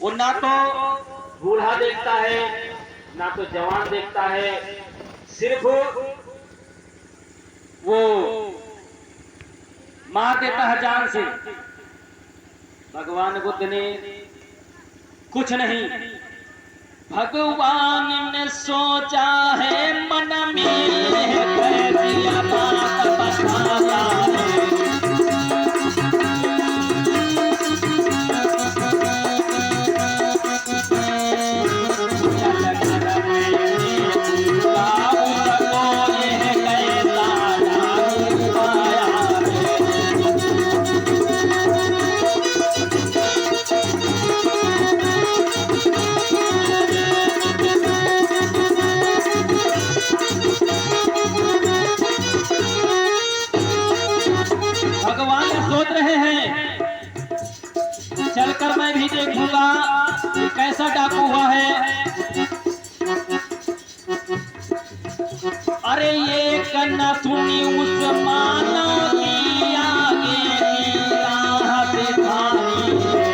वो ना तो बूढ़ा देखता है ना तो जवान देखता है, सिर्फ वो मार देता है जान से। भगवान बुद्ध ने कुछ नहीं, भगवान ने सोचा है मन में दिया बात बताया है। चलकर मैं भी देखूंगा कैसा डाकू हुआ है। अरे ये कन्ना सुनी उस मानव की आगे की राह दिखाई है।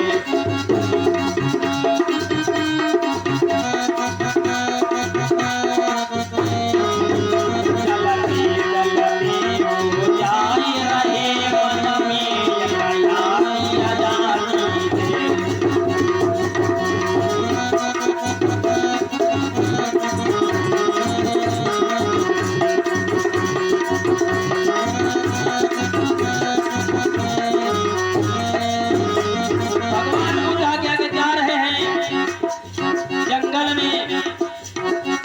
चलती चलती हो जाई रहे मन में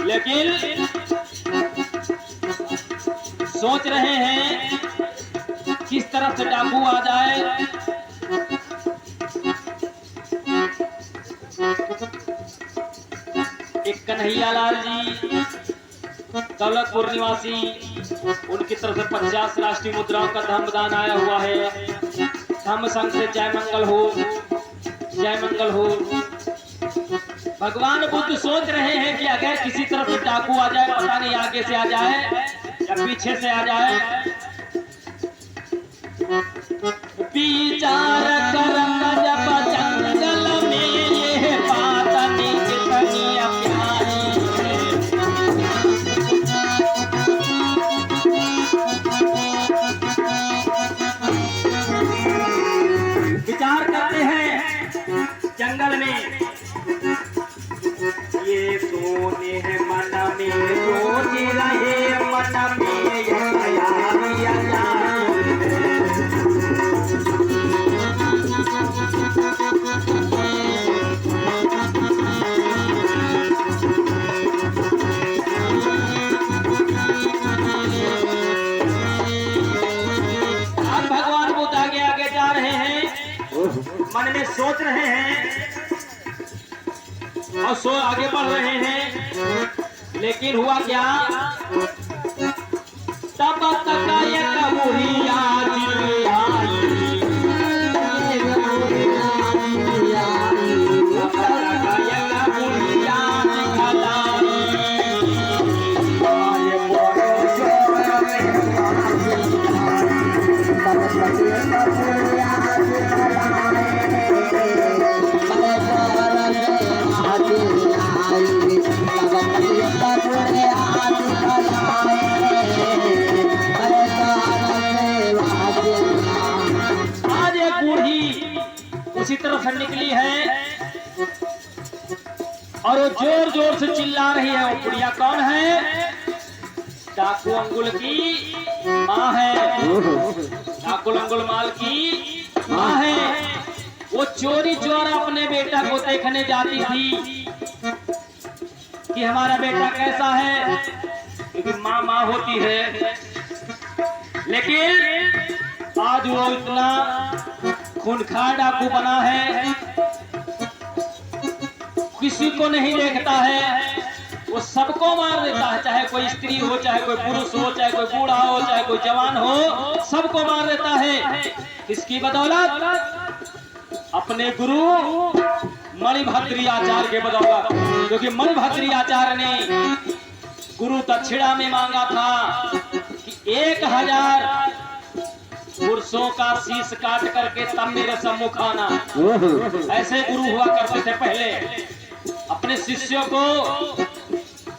लेकिन सोच रहे हैं किस तरह से डाकू आ जाए। एक कन्हैयालाल जी दौलतपुर निवासी, उनकी तरफ से 50 राष्ट्रीय मुद्राओं का धर्मदान आया हुआ है। धम्म संघ से जय मंगल हो, जय मंगल हो। भगवान बुद्ध सोच रहे हैं कि अगर किसी तरफ से डाकू आ जाए, पता नहीं आगे से आ जाए या पीछे से आ जाए। विचार करम जब जंगल में ये बात कितनी प्यारी है। विचार करते हैं जंगल में, ये सोने है मन में सोच रहे मन में आज भगवान बुद्ध आगे आगे जा रहे हैं, मन में सोच रहे हैं और सो आगे बढ़ रहे हैं। लेकिन हुआ क्या, तब तक एक बुढ़िया उसी तरफ से निकली है और वो जोर जोर से चिल्ला रही है। वो बुढ़िया कौन है? डाकू अंगुल की माँ है, डाकू अंगुल माल की माँ है। वो चोरी चोर अपने बेटा को देखने जाती थी कि हमारा बेटा कैसा है, क्योंकि माँ माँ होती है। लेकिन आज वो इतना खूंखार डाकू बना है, किसी को नहीं देखता है, वो सबको मार देता है। चाहे कोई स्त्री हो, चाहे कोई पुरुष हो, चाहे कोई बूढ़ा हो, चाहे कोई जवान हो, सबको मार देता है। किसकी बदौलत? अपने गुरु मणिभद्री आचार्य के बदौलत, क्योंकि मणिभद्री आचार्य ने गुरु दक्षिणा में मांगा था कि 1000 पुरुषों का शीश काट करके तब मेरे सम्मुख आना। ऐसे गुरु हुआ करते थे पहले। अपने शिष्यों को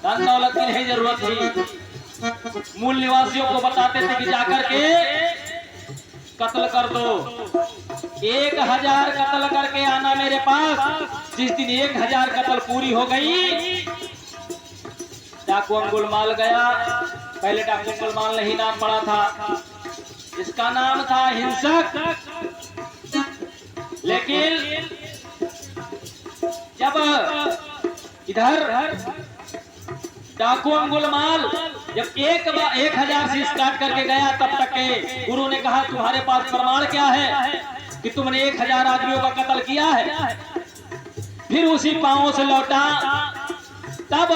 धन दौलत की नहीं जरूरत थी, मूल निवासियों को बताते थे कि जाकर के कत्ल कर दो, 1000 कत्ल करके आना मेरे पास। जिस दिन 1000 कत्ल पूरी हो गई, डाकू अंगुलमाल गया। पहले डाकू अंगुलमाल नहीं नाम पड़ा था, इसका नाम था हिंसक। लेकिन जब इधर डाकू अंगुलमाल जब 1000 शीश काट करके गया, तब तक के गुरु ने कहा तुम्हारे पास प्रमाण क्या है कि तुमने 1000 आदमियों का कत्ल किया है। फिर उसी पांवों से लौटा। तब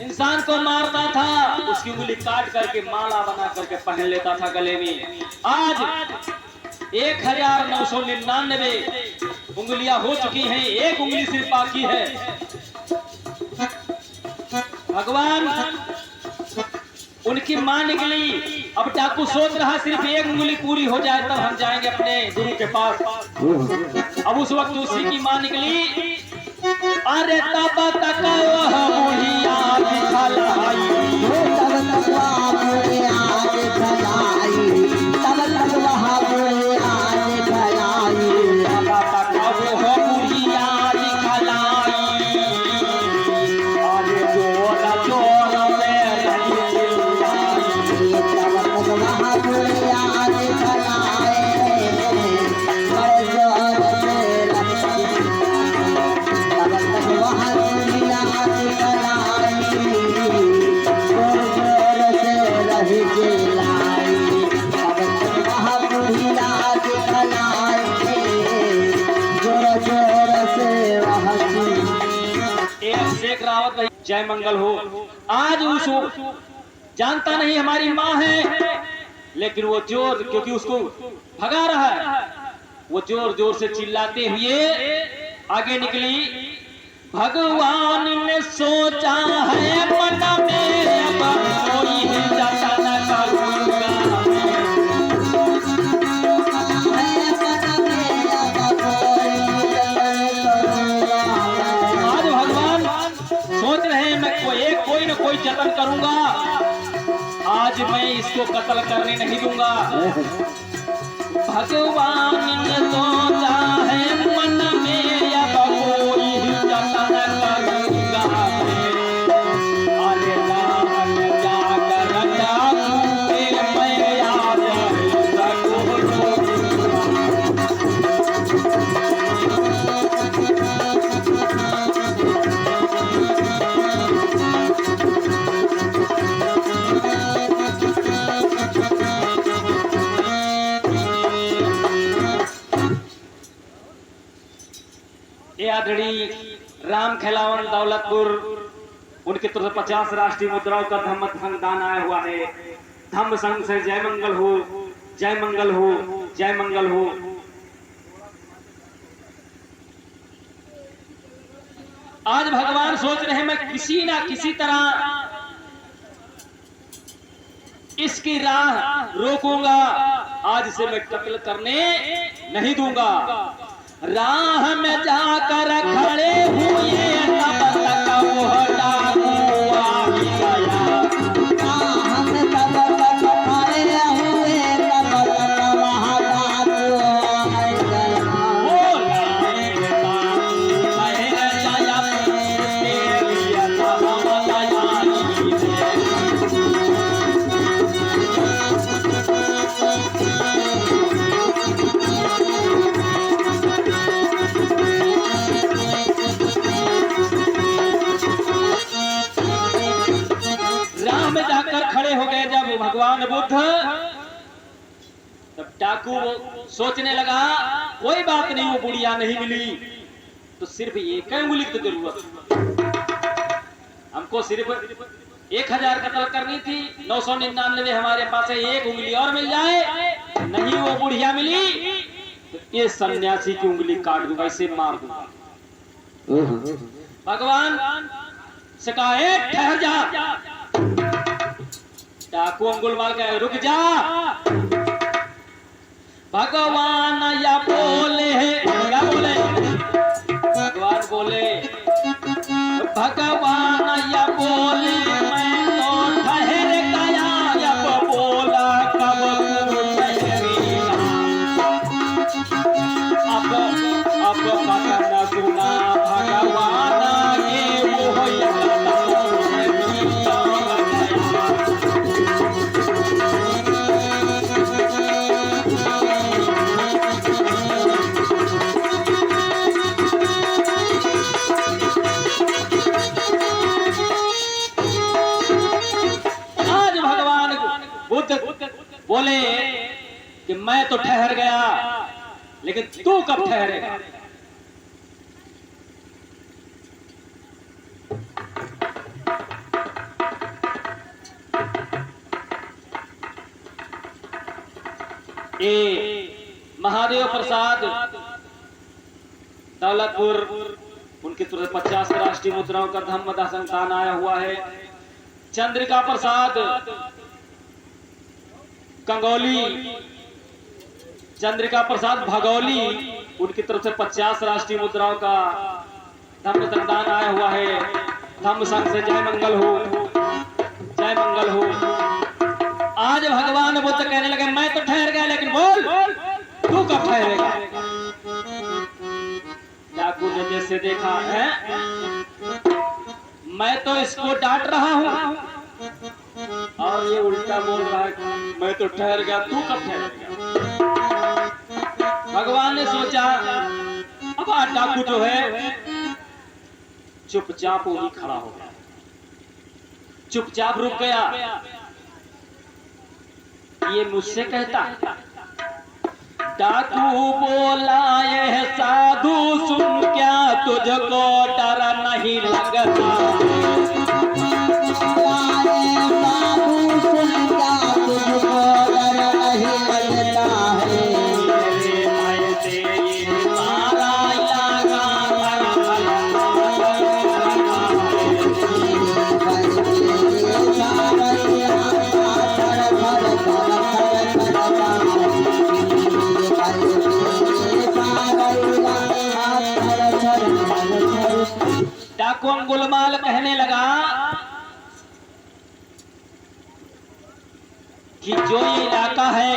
इंसान को मारता था, उसकी उंगली काट करके माला बना करके पहन लेता था गले में। आज 1999 उंगलियां हो चुकी हैं, एक उंगली सिर्फ बाकी है। भगवान उनकी मां निकली। अब डाकू सोच रहा सिर्फ एक उंगली पूरी हो जाए तब हम जाएंगे अपने गुरु के पास। अब उस वक्त उसी की मां निकली। अरे तब तक वह बुढ़िया दिखलाई, तब तक वह बुढ़िया दिखलाई, तब तक वह बुढ़िया दिखलाई, तब तक वह बुढ़िया दिखलाई। अरे जोर जोर में रही चिल्लाई, तब तक वह बुढ़िया दिखलाई, बड़े जोर से रही, तब तक वह बुढ़िया दिखलाई, जोर जोर से रही चिल्लाई, तब तक वह बुढ़िया दिखलाई, जोर जोर से वह चिल्लाई। एक शेख रावत भाई जय मंगल हो। आज उस जानता नहीं हमारी माँ है, लेकिन वो जोर, क्योंकि उसको भगा रहा है, वो जोर जोर से चिल्लाते हुए आगे निकली। भगवान ने सोचा है मन में अब कोई जतन करूंगा, आज भगवान सोच रहे हैं मैं कोई न कोई जतन करूंगा, आज मैं इसको कत्ल करने नहीं दूंगा। भगवान ने सोचा है मन में अब कोई जतन करूंगा, अरे नाम जाकर डाकू के मैं आज सकूं। आदरणीय राम खेलावन दौलतपुर, उनकी तरफ से 50 राष्ट्रीय मुद्राओं का धम्म संघ दान आया हुआ है। धम्म संघ से जय मंगल हो, जय मंगल हो, जय मंगल हो। आज भगवान सोच रहे हैं मैं किसी ना किसी तरह इसकी राह रोकूंगा, आज से मैं कत्ल करने नहीं दूंगा। राह में जाकर खड़े हुए तब तक वो डाकू आ गया, राह में तब तक खड़े हुए तब तक वह डाकू आ गया, वो लगता ठहर जाया तेरी राह में जाकर खड़े हो गए जब भगवान बुद्ध, तब डाकू सोचने लगा कोई बात नहीं, वो बुढ़िया नहीं मिली तो सिर्फ एक उंगली की जरूरत, हमको सिर्फ 1000 कत्ल करनी थी, 999 हमारे पास है, एक उंगली और मिल जाए, नहीं वो बुढ़िया मिली तो ये सन्यासी की उंगली काट दूंगा, इसे मार दूंगा। भगवान से कहा ठहर जा। डाकू अंगुलमाल कहे रुक जा। भगवान या बोले, क्या बोले? भगवान बोले, भगवान या बोले मैं तो ठहर गया, अब बोला कब तू ठहरेगा। अब बात न सुना भगवान ये वो बोले कि मैं तो ठहर गया, लेकिन तू कब ठहरेगा? ये महादेव प्रसाद दौलतपुर, उनकी तरफ 50 राष्ट्रीय मुद्राओं का धम्म संस्थान आया हुआ है। चंद्रिका प्रसाद कंगौली, चंद्रिका प्रसाद भगौली, उनकी तरफ से 50 राष्ट्रीय मुद्राओं का धम्म संदान आया हुआ है। धम्म संघ से जय मंगल हो, जय मंगल हो। आज भगवान बुद्ध कहने लगे मैं तो ठहर गया, लेकिन बोल तू कब ठहरेगा? डाकू ने जैसे देखा है, मैं तो इसको डांट रहा हूं और ये उल्टा बोल रहा है मैं तो ठहर गया, तू कब ठहरेगा? भगवान ने सोचा अब डाकू जो है चुपचाप वही खड़ा हो गया, चुपचाप रुक गया। ये मुझसे कहता, डाकू बोला ये साधु सुन क्या तुझको डर नहीं लगता? डाकू अंगुलमाल कहने लगा कि जो ये इलाका है,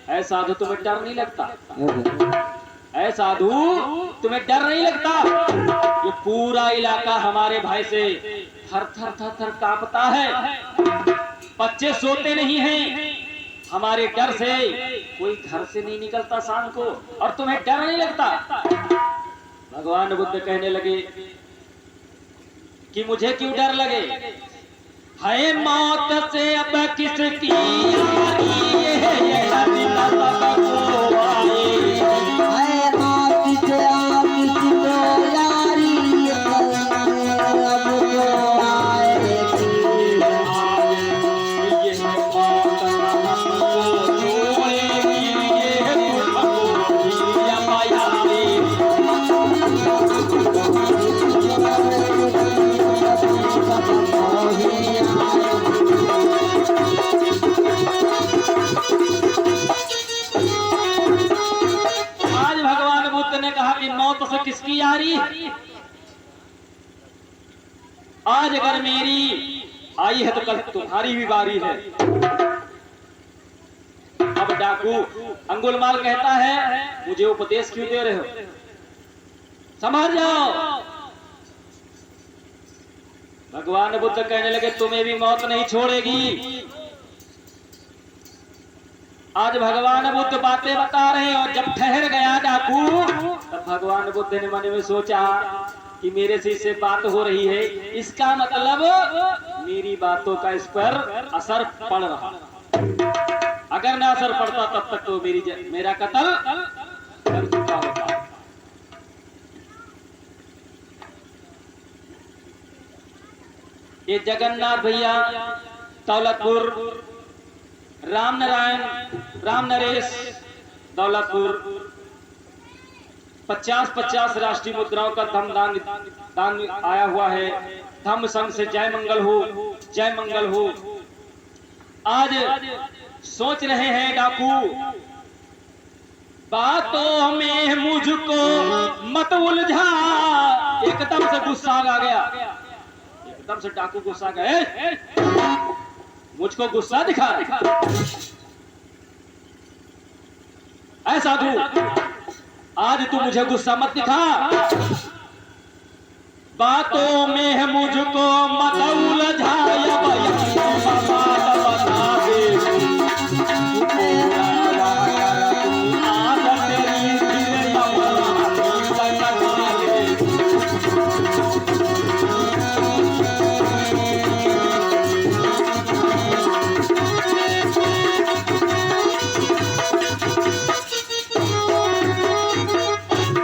ऐ साधु तुम्हें डर नहीं लगता? ऐ साधु तुम्हें डर नहीं लगता? ये पूरा इलाका हमारे भाई से थर थर थर थर कांपता है, बच्चे सोते नहीं हैं, हमारे डर से कोई घर से नहीं निकलता शाम को, और तुम्हें डर नहीं लगता? भगवान बुद्ध कहने लगे कि मुझे क्यों डर लगे? है मौत से अब किसकी यारी, ये दिन सबको आए। है मौत से अब किसको यारी, सबको आएगी। ये मौत हमको छोड़ेगी, ये तुझको या यारी। आज भगवान बुद्ध ने कहा कि मौत से किसकी यारी? आज अगर मेरी आई है तो कल तुम्हारी भी बारी है। अब डाकू अंगुलमाल कहता है मुझे उपदेश क्यों दे रहे हो? समझ जाओ। भगवान बुद्ध कहने लगे तुम्हें भी मौत नहीं छोड़ेगी। आज भगवान बुद्ध बातें बता रहे हैं, और जब ठहर गया डाकू तब भगवान बुद्ध ने मन में सोचा कि मेरे से इससे बात हो रही है, इसका मतलब मेरी बातों का इस पर असर पड़ रहा। अगर ना असर पड़ता तब तक तो मेरा कत्ल कर चुका होता। ये जगन्नाथ भैया दौलतपुर, राम नारायण, राम नरेश दौलतपुर 50-50 राष्ट्रीय मुद्राओं का दान आया हुआ है। धम्म संघ से जय मंगल हो, जय मंगल हो। आज सोच रहे हैं डाकू बातों में मुझको मत उलझा। एकदम से गुस्सा आ गया, एकदम से डाकू गुस्सा गए, मुझको गुस्सा दिखा। ऐ साधु, आज तू मुझे गुस्सा मत दिखा। बातों में मुझको मत उलझाया, बात बता दे। आज तेरी दिल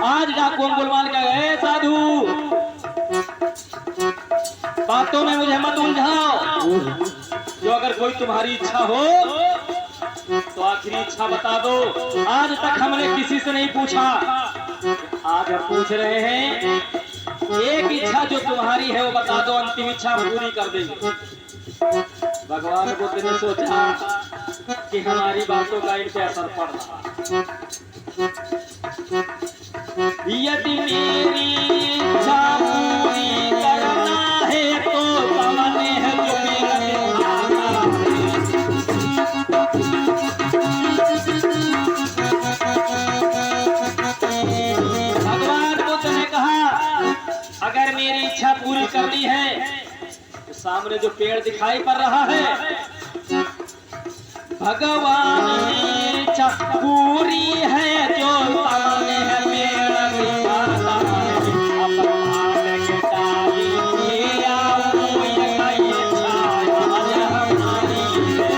आज डाकू अंगुलमाल का गए, साधु बातों में मुझे मत उलझाओ। जो अगर कोई तुम्हारी इच्छा हो तो आखिरी इच्छा बता दो। आज तक हमने किसी से नहीं पूछा, आज हम पूछ रहे हैं। एक इच्छा जो तुम्हारी है वो बता दो, अंतिम इच्छा पूरी कर देंगे। भगवान बुद्ध ने सोचा कि हमारी बातों का इन पे असर पड़ रहा। यदि मेरी इच्छा पूरी करना है तो सामने है जो मेरा दिखाना है। भगवान बुद्ध ने कहा, अगर मेरी इच्छा पूरी करनी है तो सामने जो पेड़ दिखाई पड़ रहा है, भगवान की इच्छा पूरी है जो सामने है पेड़ दिखाता है। अपना के डाली ले आओ, ये इच्छा आज हमारी है।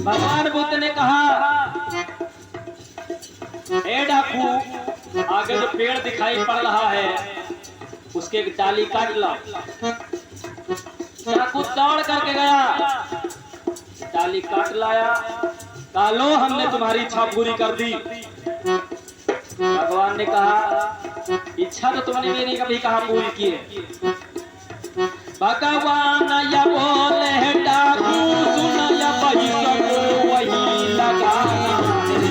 भगवान बुद्ध ने कहा, ए डाकू, आगे जो पेड़ दिखाई पड़ रहा है उसके एक डाली काट लो। डाकू दौड़ करके गया, डाली काट लाया। कहा, लो हमने तुम्हारी इच्छा पूरी कर दी। भगवान ने कहा, इच्छा तो तुमने मेरी कभी कहा पूरी की है। भगवान या बोले डाकू सुन, या वही सबको वही लगाना है।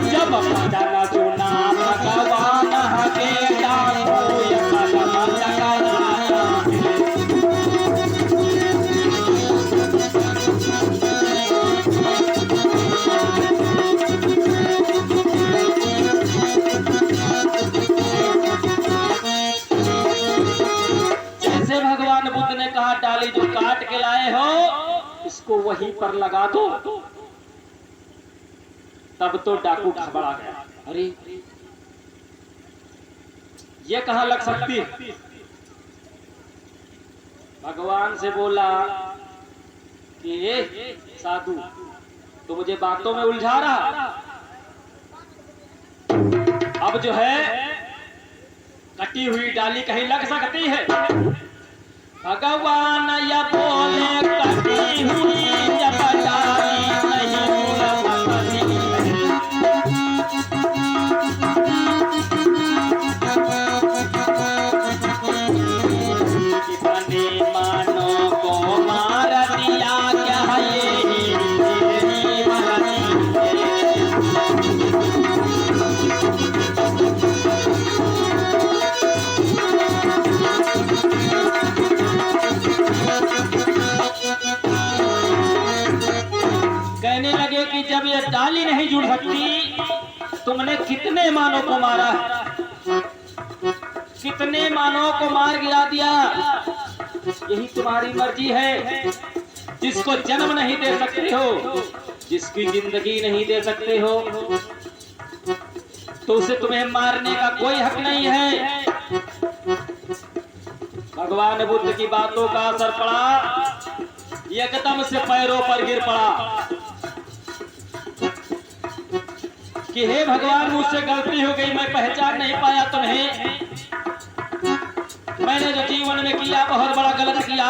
जब पता सुना भगवान के डाकू ये कदम लगाना है। डाली जो काट के लाए हो इसको वहीं पर लगा दो। तब तो डाकू घबरा गया, अरे ये कहां लग सकती है। भगवान से बोला कि ए साधु, तो मुझे बातों में उलझा रहा। अब जो है कटी हुई डाली कहीं लग सकती है। भगवान या बोले कटी हुई जब डाली नहीं लग सकती। बने मानो को मार दिया, क्या ये तेरी मर्जी कहने लगे कि जब ये डाली नहीं जुड़ सकती, तुमने कितने मानव को मारा है, कितने मानव को मार गिरा दिया। यही तुम्हारी मर्जी है। जिसको जन्म नहीं दे सकते हो, जिसकी जिंदगी नहीं दे सकते हो, तो उसे तुम्हें मारने का कोई हक नहीं है। भगवान बुद्ध की बातों का असर पड़ा, एकदम से पैरों पर गिर पड़ा कि हे भगवान, मुझसे गलती हो गई, मैं पहचान नहीं पाया तुम्हें। मैंने जो जीवन में किया बहुत बड़ा गलत किया।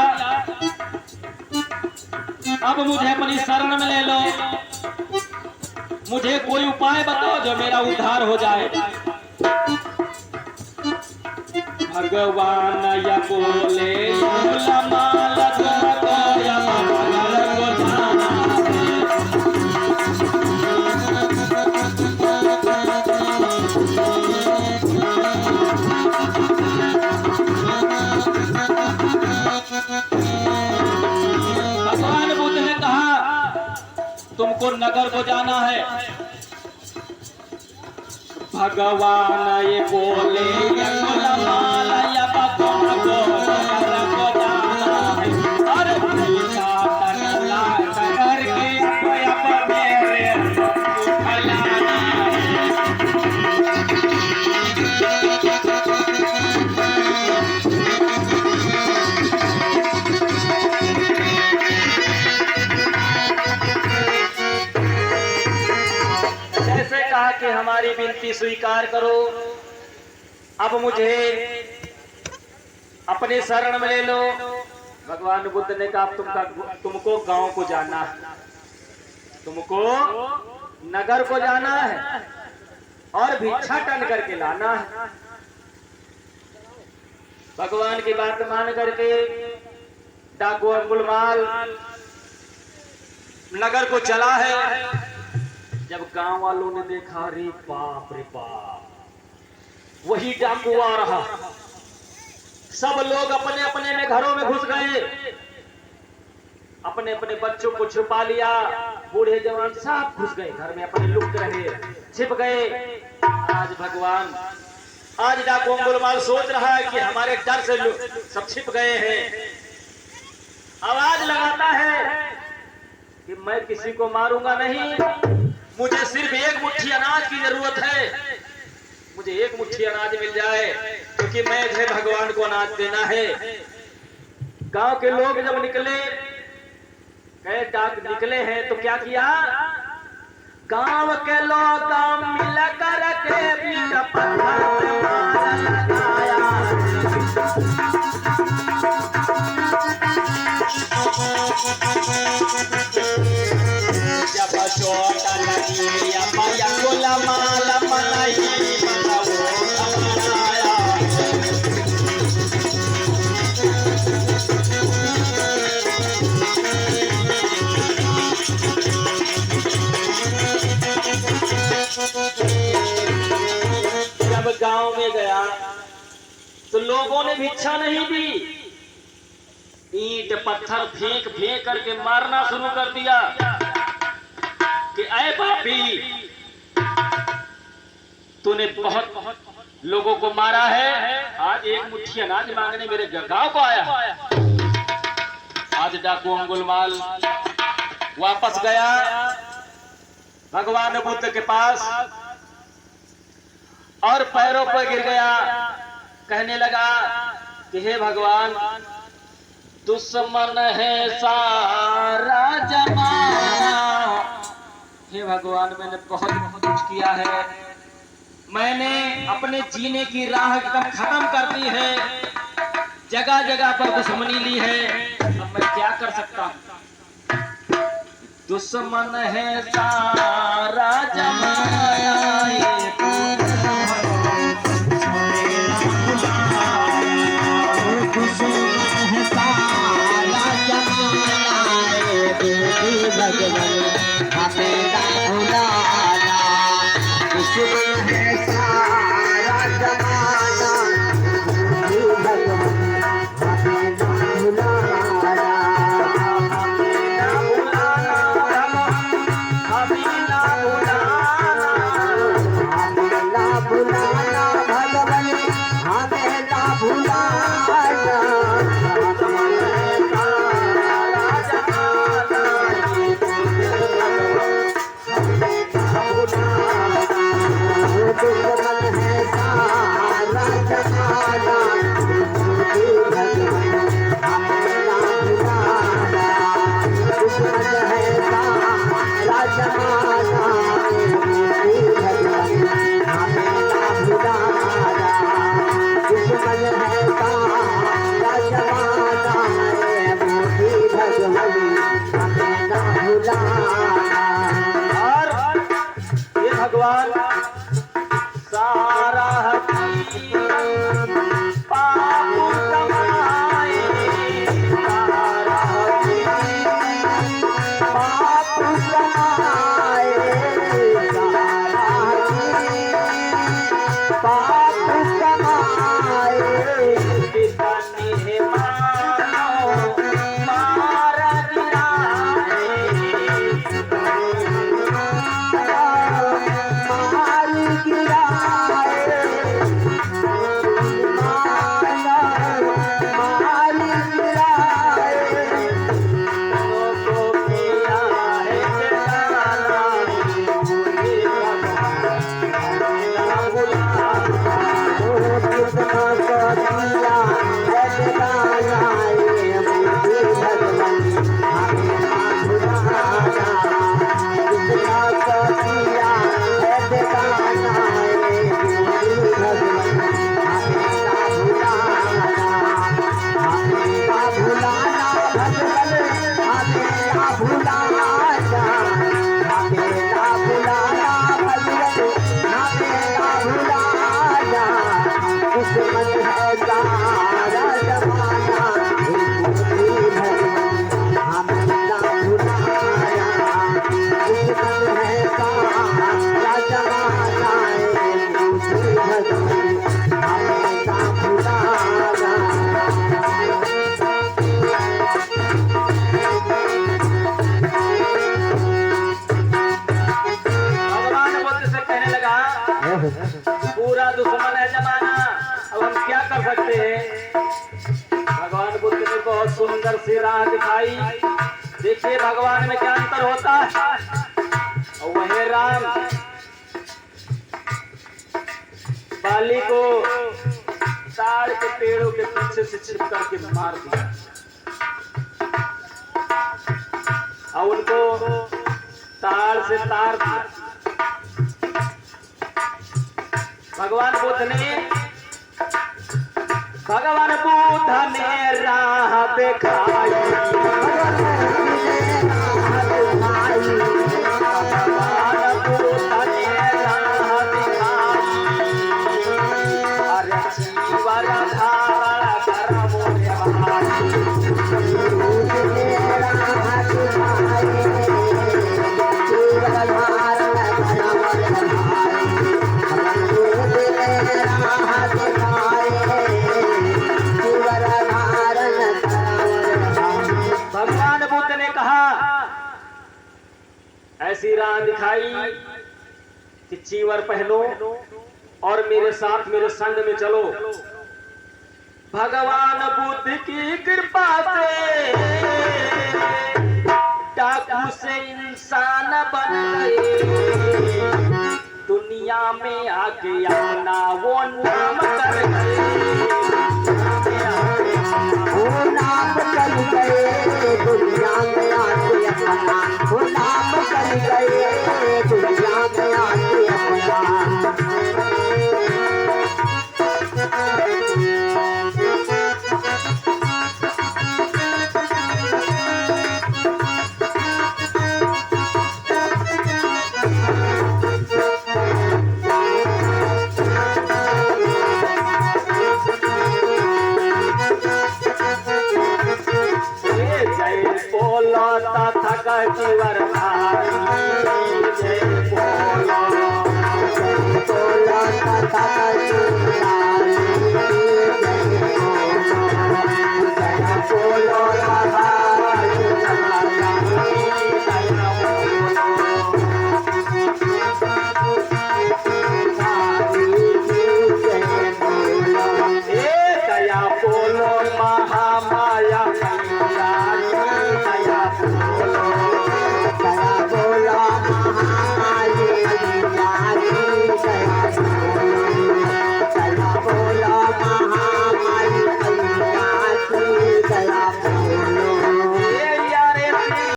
अब मुझे अपनी शरण में ले लो, मुझे कोई उपाय बताओ जो मेरा उद्धार हो जाए। भगवान या बोले भगवान बुद्ध ने कहा तुमको नगर को जाना है। भगवान ये बोले कि हमारी विनती स्वीकार करो, अब मुझे अपने शरण में ले लो। भगवान बुद्ध ने कहा तुमको गांव को जाना है, तुमको नगर को जाना है और भिक्षा टन करके लाना है। भगवान की बात मान करके डाकू अंगुलमाल नगर को चला है। जब गांव वालों ने देखा, रे बाप रे बाप, वही डाकू आ रहा। सब लोग अपने अपने में घरों में घुस गए, अपने अपने बच्चों को छुपा लिया। बूढ़े जवान सब घुस गए घर में, अपने लुक रहे, छिप गए। आज डाकू अंगुलमाल सोच रहा है कि हमारे डर से सब छिप गए हैं। आवाज लगाता है कि मैं किसी को मारूंगा नहीं, मुझे सिर्फ एक मुट्ठी अनाज की जरूरत है। मुझे एक मुट्ठी अनाज मिल जाए, क्योंकि मुझे भगवान को अनाज देना है। गांव के लोग जब निकले, कहे डाक निकले हैं, तो क्या किया? गांव के लोग मिल कर के पीठ पत्थर पे मार लगाया। जब चोट लगी या गुलमाल मनाई जब गांव में गया तो लोगों ने भिक्षा नहीं दी, ईंट पत्थर फेंक फेंक करके मारना शुरू कर दिया कि ऐ पापी, तूने बहुत लोगों को मारा है, आज एक मुट्ठी अनाज मांगने मेरे गांव को आया। आज डाकू अंगुलमाल वापस गया भगवान बुद्ध के पास और पैरों पर गिर गया। कहने लगा कि हे भगवान, दुश्मन है सारा जमाना। हे भगवान, मैंने बहुत कुछ किया है, मैंने अपने जीने की राह एकदम खत्म कर दी है, जगह जगह पर दुश्मनी ली है, अब मैं क्या कर सकता हूँ? दुश्मन है सारा जमाना, अभी भगवान सारा पाप कमाए, सारा पाप कमाए, पाप कमाए, कितने मानो मारा गिराए, मार गिराए, मार गिराए, को किया है बेगाना, मुझे ना भुला। ओ कितना सतिया है बेगाना, ये मुझे भगवान हमें ना भुलाना। कितना सतिया है बेगाना, ये मुझे भगवान हमें ना भुलाना। हमें ना भुलाना भगवान, हमें ना भुलाना, हमें ना भुलाना भगवान, हमें ना भुलाना। दुश्मन है सारा जमाना, भगवान हमें ना भुलाना। दुश्मन है सारा जमाना, भगवान हमें ना भुलाना। भगवान बुद्ध से कहने लगा पूरा दुश्मन है जमाना, अब हम क्या कर सकते हैं। भगवान बुद्ध ने बहुत सुंदर सी राह दिखाई। देखिए भगवान में क्या अंतर होता है। और वही राम बाली को ताड़ के पेड़ों के पीछे से चिपका के मार दिया और उनको ताड़ से तार दिया। भगवान बुद्ध ने राह दिखाई, भगवान बुद्ध ने राह दिखाई। अरे जीवन धारण कर मोरे भाई, भगवान बुद्ध ने कहा ऐसी राह दिखाई कि चीवर पहनो और मेरे साथ मेरे संग में चलो। भगवान बुद्ध की कृपा से डाकू से इंसान बन गए, दुनिया में आके आना वो नाम कर गए। वो नाम कर गए दुनिया में आके अपना, वो नाम कर गए दुनिया में आके अपना। जय बोला था जीवर